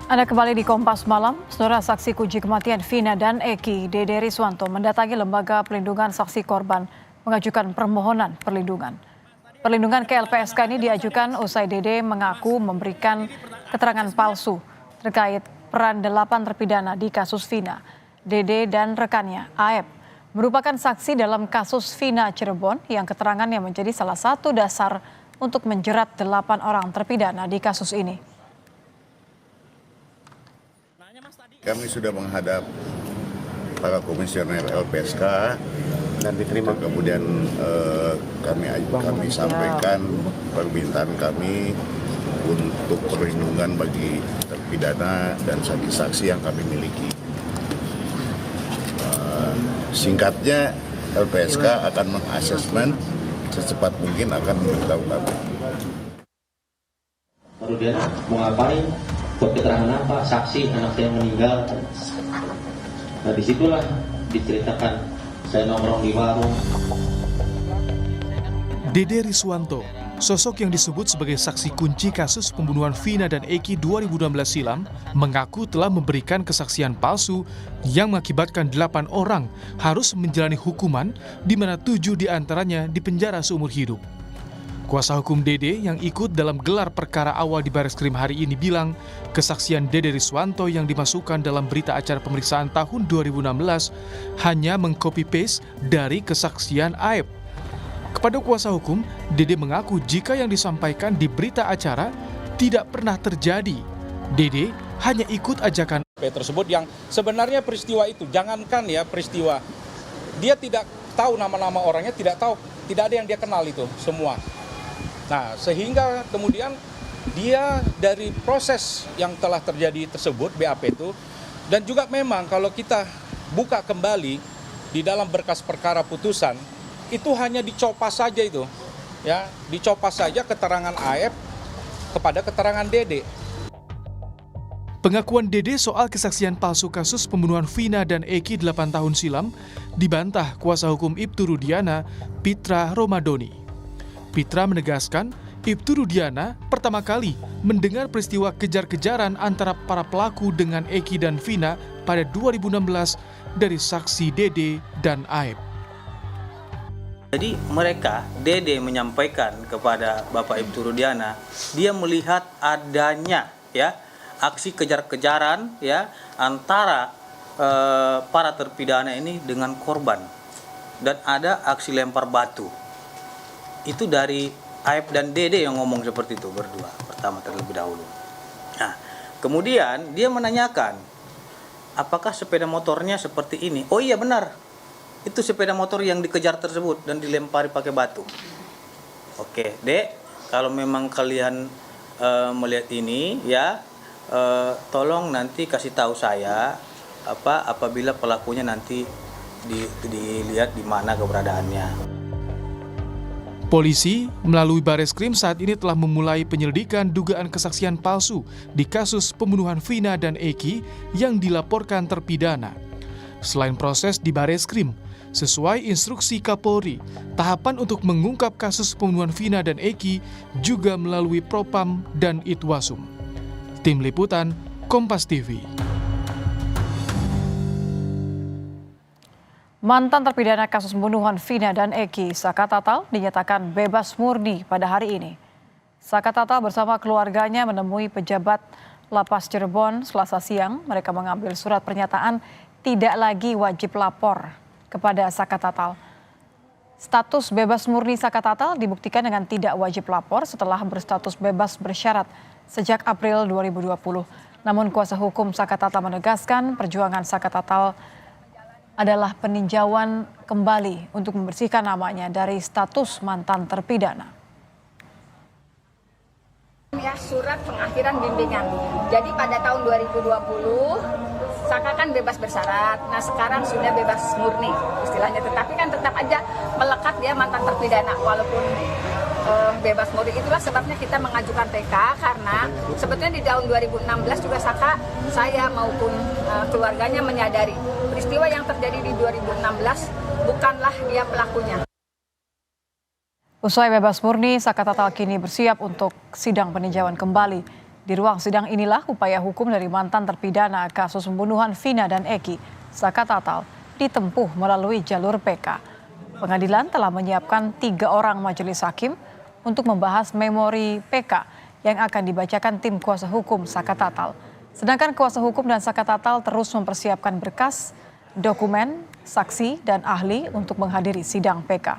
Anda kembali di Kompas Malam. Saudara, saksi kunci kematian Vina dan Eki, Dede Riswanto, mendatangi Lembaga Pelindungan Saksi Korban mengajukan permohonan perlindungan. Perlindungan ke LPSK ini diajukan usai Dede mengaku memberikan keterangan palsu terkait peran 8 terpidana di kasus Vina. Dede dan rekannya, Aep, merupakan saksi dalam kasus Vina Cirebon yang keterangannya menjadi salah satu dasar untuk menjerat 8 orang terpidana di kasus ini. Kami sudah menghadap para komisioner LPSK dan diterima. Kemudian kami sampaikan permintaan kami untuk perlindungan bagi terpidana dan saksi-saksi yang kami miliki. Singkatnya, LPSK akan mengasesmen secepat mungkin akan memberitahu kami. Baru dia mau ngapain? Buat keterangan apa? Saksi anak saya meninggal. Nah disitulah diceritakan saya nongkrong di warung. Dede Riswanto, sosok yang disebut sebagai saksi kunci kasus pembunuhan Vina dan Eki 2016 silam, mengaku telah memberikan kesaksian palsu yang mengakibatkan 8 orang harus menjalani hukuman di mana 7 diantaranya dipenjara seumur hidup. Kuasa hukum Dede yang ikut dalam gelar perkara awal di Bareskrim hari ini bilang, kesaksian Dede Riswanto yang dimasukkan dalam berita acara pemeriksaan tahun 2016 hanya meng-copy-paste dari kesaksian Aep. Kepada kuasa hukum, Dede mengaku jika yang disampaikan di berita acara tidak pernah terjadi. Dede hanya ikut ajakan tersebut yang sebenarnya peristiwa itu, jangankan ya peristiwa, dia tidak tahu nama-nama orangnya, tidak ada yang dia kenal itu semua. Nah, sehingga kemudian dia dari proses yang telah terjadi tersebut, BAP itu, dan juga memang kalau kita buka kembali di dalam berkas perkara putusan, itu hanya dicopas saja itu, ya, dicopas saja keterangan Aep kepada keterangan Dede. Pengakuan Dede soal kesaksian palsu kasus pembunuhan Vina dan Eki 8 tahun silam dibantah kuasa hukum Ibtu Rudiana, Pitra Romadoni. Pitra menegaskan, Ibtu Rudiana pertama kali mendengar peristiwa kejar-kejaran antara para pelaku dengan Eki dan Vina pada 2016 dari saksi Dede dan Aep. Jadi mereka, Dede menyampaikan kepada Bapak Ibtu Rudiana, dia melihat adanya ya aksi kejar-kejaran ya antara para terpidana ini dengan korban, dan ada aksi lempar batu. Itu dari Aep dan Dede yang ngomong seperti itu berdua pertama terlebih dahulu. Nah, kemudian dia menanyakan, apakah sepeda motornya seperti ini? Oh iya benar, itu sepeda motor yang dikejar tersebut dan dilempari pakai batu. Oke, Dek, kalau memang kalian melihat ini ya, tolong nanti kasih tahu saya apabila pelakunya nanti dilihat di mana keberadaannya. Polisi melalui Bareskrim saat ini telah memulai penyelidikan dugaan kesaksian palsu di kasus pembunuhan Vina dan Eki yang dilaporkan terpidana. Selain proses di Bareskrim, sesuai instruksi Kapolri, tahapan untuk mengungkap kasus pembunuhan Vina dan Eki juga melalui Propam dan Itwasum. Tim Liputan, Kompas TV. Mantan terpidana kasus pembunuhan Vina dan Eki, Saka Tatal, dinyatakan bebas murni pada hari ini. Saka Tatal bersama keluarganya menemui pejabat Lapas Cirebon Selasa siang. Mereka mengambil surat pernyataan tidak lagi wajib lapor kepada Saka Tatal. Status bebas murni Saka Tatal dibuktikan dengan tidak wajib lapor setelah berstatus bebas bersyarat sejak April 2020. Namun kuasa hukum Saka Tatal menegaskan perjuangan Saka Tatal adalah peninjauan kembali untuk membersihkan namanya dari status mantan terpidana. Ya, surat pengakhiran bimbingan. Jadi pada tahun 2020 Saka kan bebas bersyarat. Nah sekarang sudah bebas murni istilahnya, tetapi kan tetap aja melekat dia mantan terpidana walaupun bebas murni. Itulah sebabnya kita mengajukan PK, karena sebetulnya di tahun 2016 juga Saka, saya maupun keluarganya menyadari peristiwa yang terjadi di 2016 bukanlah dia pelakunya. Usai bebas murni, Saka Tatal kini bersiap untuk sidang peninjauan kembali Di ruang sidang inilah upaya hukum dari mantan terpidana kasus pembunuhan Vina dan Eki, Saka Tatal, ditempuh melalui jalur PK. Pengadilan telah menyiapkan 3 orang majelis hakim untuk membahas memori PK yang akan dibacakan tim kuasa hukum Saka Tatal. Sedangkan kuasa hukum dan Saka Tatal terus mempersiapkan berkas, dokumen, saksi, dan ahli untuk menghadiri sidang PK.